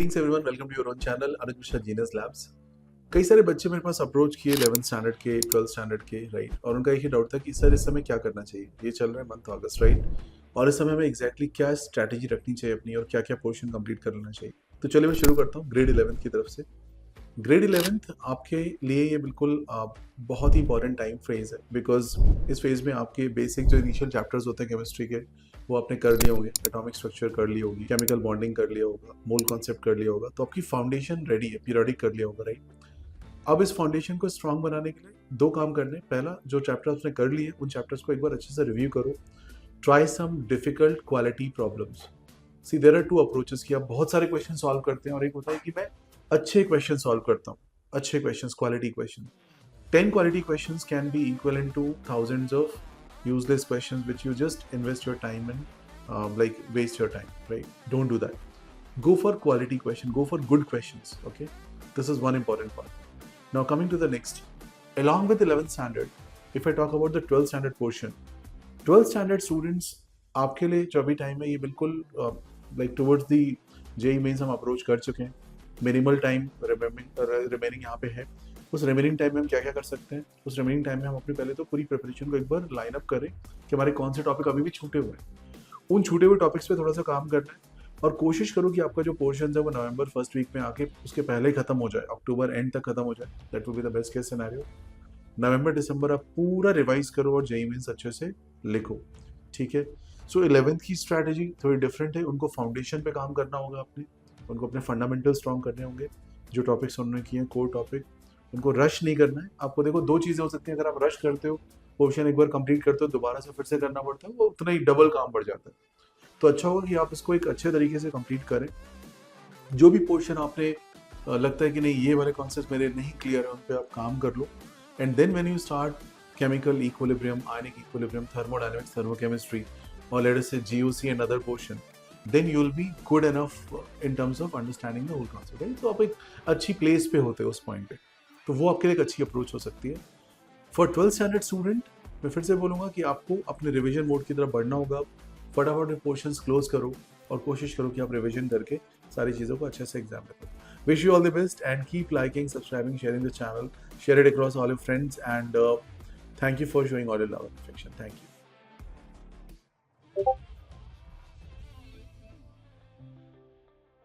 Greetings everyone, welcome to your own channel Anuj Mishra genius labs. कई सारे बच्चे मेरे पास अप्रोच किए 11th स्टैंडर्ड के 12th स्टैंडर्ड के, राइट। और उनका एक ही डाउट था कि सर इस समय क्या करना चाहिए, ये चल रहा है मंथ अगस्त, राइट। और इस समय हमें एग्जैक्टली क्या स्ट्रैटेजी रखनी चाहिए अपनी और क्या क्या पोर्शन कंप्लीट कर लेना चाहिए। तो चलिए मैं शुरू करता हूँ ग्रेड 11th की तरफ से। ग्रेड 11th आपके लिए ये बिल्कुल बहुत ही इंपॉर्टेंट टाइम फेज है, बिकॉज इस फेज में आपके बेसिक जो इनिशियल चैप्टर्स होते हैं केमिस्ट्री के वो आपने कर लिए होंगे, एटॉमिक स्ट्रक्चर कर ली होगी, केमिकल बॉन्डिंग कर लिया होगा, मोल कॉन्सेप्ट कर लिया होगा, तो आपकी फाउंडेशन रेडी है, पीरियोडिक कर लिया होगा, राइट। अब इस फाउंडेशन को स्ट्रांग बनाने के लिए दो काम करने हैं। पहला, जो चैप्टर आपने कर लिए उन चैप्टर्स को एक बार अच्छे से रिव्यू करो। Try some difficult quality problems. See there are two approaches कि आप बहुत सारे क्वेश्चन सॉल्व करते हैं और एक होता है कि मैं अच्छे क्वेश्चन सॉल्व करता हूँ, अच्छे question, quality question. 10 quality questions can be equivalent to thousands of useless questions which you just invest your time in, like waste your time, right? Don't do that. Go for quality question, go for good questions, okay? This is one important part. Now coming to the next, along with 11th standard, if I talk about the 12th standard portion, 12th standard students आपके लिए जो अभी time है ये बिल्कुल like towards the JEE mains हम approach कर चुके हैं। मिनिमल टाइम रिमेनिंग यहाँ पे है। उस रिमेनिंग टाइम में हम क्या क्या कर सकते हैं, उस रिमेनिंग टाइम में हम अपने पहले तो पूरी प्रिपरेशन को एक बार लाइन अप करें कि हमारे कौन से टॉपिक अभी भी छूटे हुए हैं। उन छूटे हुए टॉपिक्स पे थोड़ा सा काम करना है और कोशिश करो कि आपका जो पोर्शन है वो नवंबर फर्स्ट वीक में आके उसके पहले ही खत्म हो जाए, अक्टूबर एंड तक खत्म हो जाए। That will be the best case scenario. नवंबर दिसंबर आप पूरा रिवाइज करो और जेई मींस अच्छे से लिखो, ठीक है। सो 11th की स्ट्रैटेजी थोड़ी डिफरेंट है। उनको फाउंडेशन पे काम करना होगा, उनको अपने फंडामेंटल स्ट्रॉन्ग करने होंगे। जो टॉपिक्स उन्होंने किए हैं कोर टॉपिक, उनको रश नहीं करना है। आपको देखो दो चीज़ें हो सकती हैं, अगर आप रश करते हो, पोर्शन एक बार कंप्लीट करते हो, दोबारा से फिर से करना पड़ता है, वो उतना ही डबल काम बढ़ जाता है। तो अच्छा होगा कि आप इसको एक अच्छे तरीके से कंप्लीट करें। जो भी पोर्शन आपने लगता है कि नहीं ये वाले कॉन्सेप्ट मेरे नहीं क्लियर है, उन पर आप काम कर लो। And then when you start chemical equilibrium, ionic equilibrium, thermodynamics, thermochemistry, or let us say GOC and other portion, then you will be good enough in terms of understanding the whole concept, right? तो आप एक अच्छी place पे होते हो उस point पे, तो वो आपके लिए एक अच्छी अप्रोच हो सकती है। फॉर 12th स्टैंडर्ड स्टूडेंट मैं फिर से बोलूँगा कि आपको अपने रिविजन मोड की तरफ बढ़ना होगा। फटाफट पोर्शंस क्लोज करो और कोशिश करो कि आप रिविजन करके सारी चीज़ों को अच्छे से एग्जाम में करो। Wish you all the best and keep liking, subscribing, sharing the channel, share it across all your friends and thank you for showing all your love and affection. Thank you.